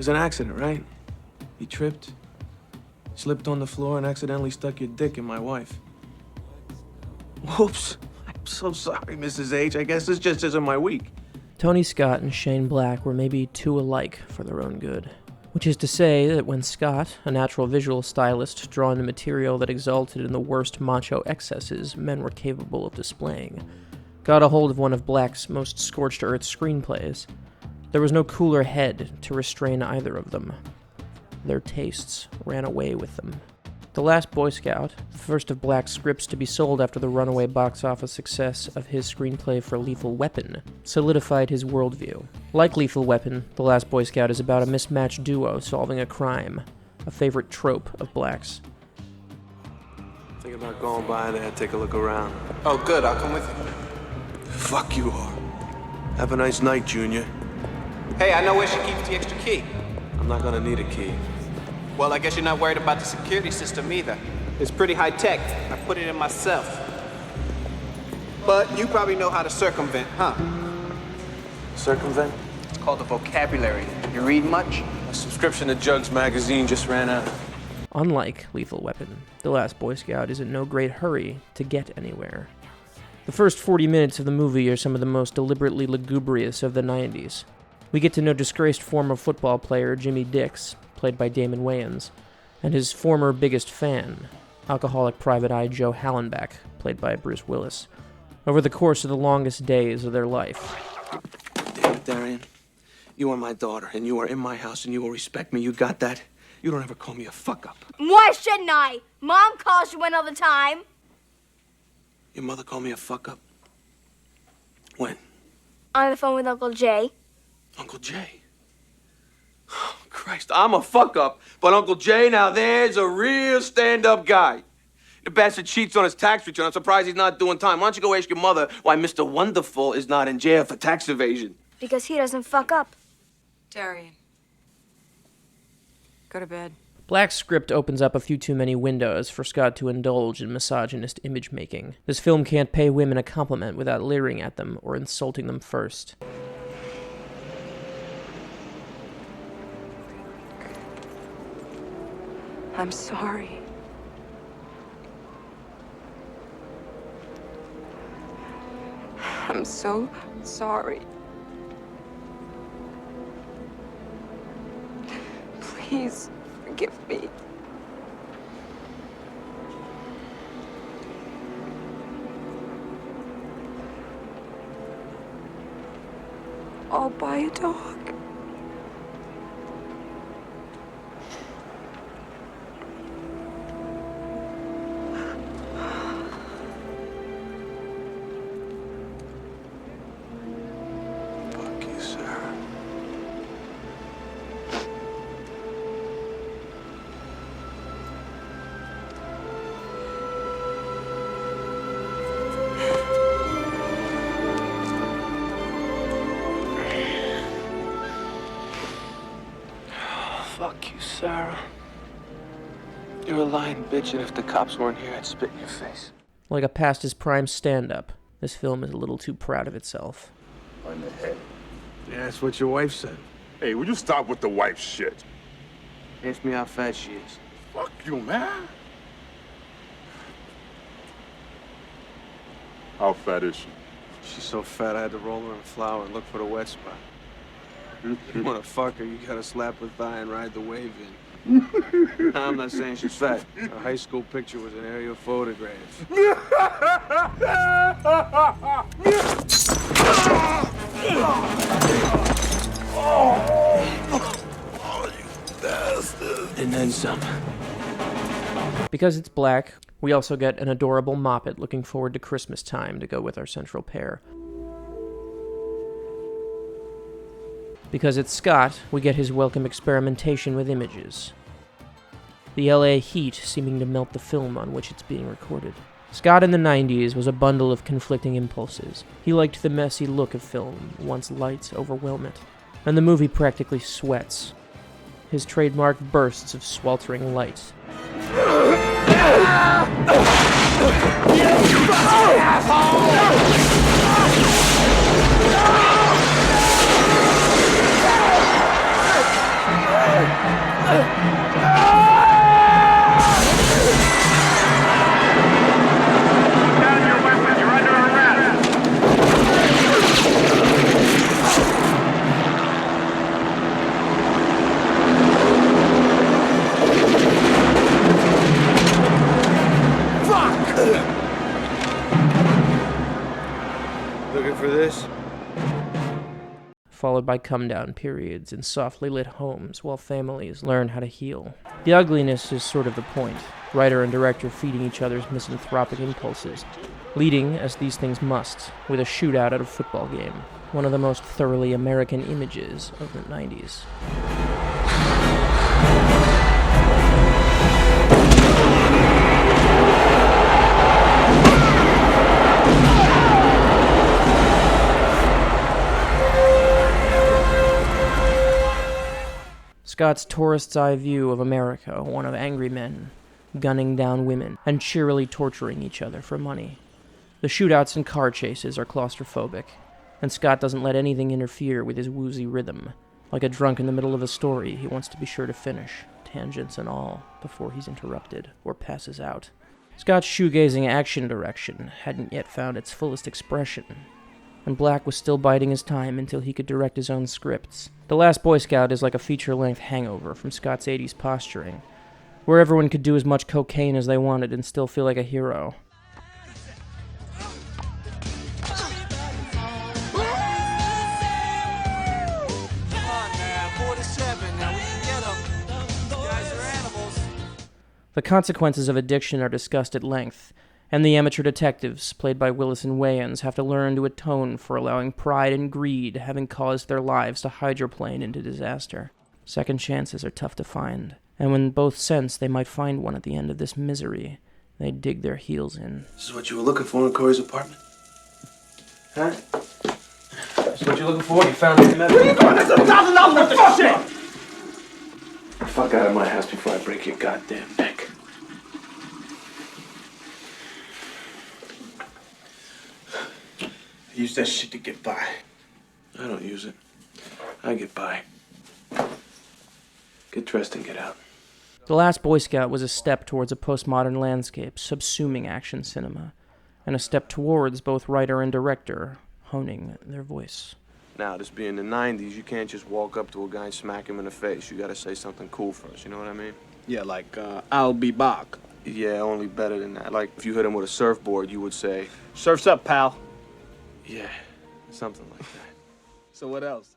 was an accident, right? You tripped, slipped on the floor, and accidentally stuck your dick in my wife. Whoops. I'm so sorry, Mrs. H. I guess this just isn't my week. Tony Scott and Shane Black were maybe too alike for their own good. Which is to say that when Scott, a natural visual stylist drawn to material that exulted in the worst macho excesses men were capable of displaying, got a hold of one of Black's most scorched-earth screenplays, there was no cooler head to restrain either of them. Their tastes ran away with them. The Last Boy Scout, the first of Black's scripts to be sold after the runaway box office success of his screenplay for Lethal Weapon, solidified his worldview. Like Lethal Weapon, The Last Boy Scout is about a mismatched duo solving a crime, a favorite trope of Black's. Think about going by there, take a look around. Oh, good, I'll come with you. Fuck you are. Have a nice night, Junior. Hey, I know where she keeps the extra key. I'm not gonna need a key. Well, I guess you're not worried about the security system either. It's pretty high tech. I put it in myself. But you probably know how to circumvent, huh? Circumvent? It's called a vocabulary. You read much? A subscription to Jugs magazine just ran out. Unlike Lethal Weapon, The Last Boy Scout is in no great hurry to get anywhere. The first 40 minutes of the movie are some of the most deliberately lugubrious of the 90s. We get to know disgraced former football player Jimmy Dix, played by Damon Wayans, and his former biggest fan, alcoholic private eye Joe Hallenbeck, played by Bruce Willis, over the course of the longest days of their life. Damn it, Darian. You are my daughter, and you are in my house, and you will respect me. You got that? You don't ever call me a fuck-up. Why shouldn't I? Mom calls you one all the time. Your mother called me a fuck-up? When? On the phone with Uncle Jay. Uncle Jay? Oh, Christ, I'm a fuck-up, but Uncle Jay, now there's a real stand-up guy. The bastard cheats on his tax return. I'm surprised he's not doing time. Why don't you go ask your mother why Mr. Wonderful is not in jail for tax evasion? Because he doesn't fuck up. Darian. Go to bed. Black's script opens up a few too many windows for Scott to indulge in misogynist image-making. This film can't pay women a compliment without leering at them or insulting them first. I'm sorry. I'm so sorry. Please forgive me. I'll buy a dog. Fuck you, Sarah. Fuck you, Sarah. You're a lying bitch, and if the cops weren't here, I'd spit in your face. Like a past his prime stand-up, this film is a little too proud of itself. On the head. Yeah, that's what your wife said. Hey, will you stop with the wife shit? Ask me how fat she is. Fuck you, man. How fat is she? She's so fat I had to roll her in flour and look for the wet spot. You wanna fuck her, you gotta slap her thigh and ride the wave in. I'm not saying she's fat. Her high school picture was an aerial photograph. And then some. Because it's Black, we also get an adorable Moppet looking forward to Christmas time to go with our central pair. Because it's Scott, we get his welcome experimentation with images. The LA heat seeming to melt the film on which it's being recorded. Scott in the 90s was a bundle of conflicting impulses. He liked the messy look of film once lights overwhelm it, and the movie practically sweats. His trademark bursts of sweltering light. followed by come-down periods in softly lit homes while families learn how to heal. The ugliness is sort of the point, writer and director feeding each other's misanthropic impulses, leading, as these things must, with a shootout at a football game, one of the most thoroughly American images of the 90s. Scott's tourist's eye view of America, one of angry men, gunning down women, and cheerily torturing each other for money. The shootouts and car chases are claustrophobic, and Scott doesn't let anything interfere with his woozy rhythm. Like a drunk in the middle of a story, he wants to be sure to finish, tangents and all, before he's interrupted or passes out. Scott's shoegazing action direction hadn't yet found its fullest expression, and Black was still biding his time until he could direct his own scripts. The Last Boy Scout is like a feature-length hangover from Scott's 80s posturing, where everyone could do as much cocaine as they wanted and still feel like a hero. The consequences of addiction are discussed at length, and the amateur detectives, played by Willis and Wayans, have to learn to atone for allowing pride and greed having caused their lives to hydroplane into disaster. Second chances are tough to find, and when both sense they might find one at the end of this misery, they dig their heels in. This is what you were looking for in Corey's apartment? Huh? This is what you're looking for? You found it in that... Where are you going? That's $1,000 worth of shit! Fuck out of my house before I break your goddamn neck. I use that shit to get by. I don't use it. I get by. Get dressed and get out. The Last Boy Scout was a step towards a postmodern landscape subsuming action cinema, and a step towards both writer and director honing their voice. Now, this being the 90s, you can't just walk up to a guy and smack him in the face. You gotta say something cool first, you know what I mean? Yeah, like, I'll be back. Yeah, only better than that. Like, if you hit him with a surfboard, you would say, Surf's up, pal. yeah, something like that. So what else?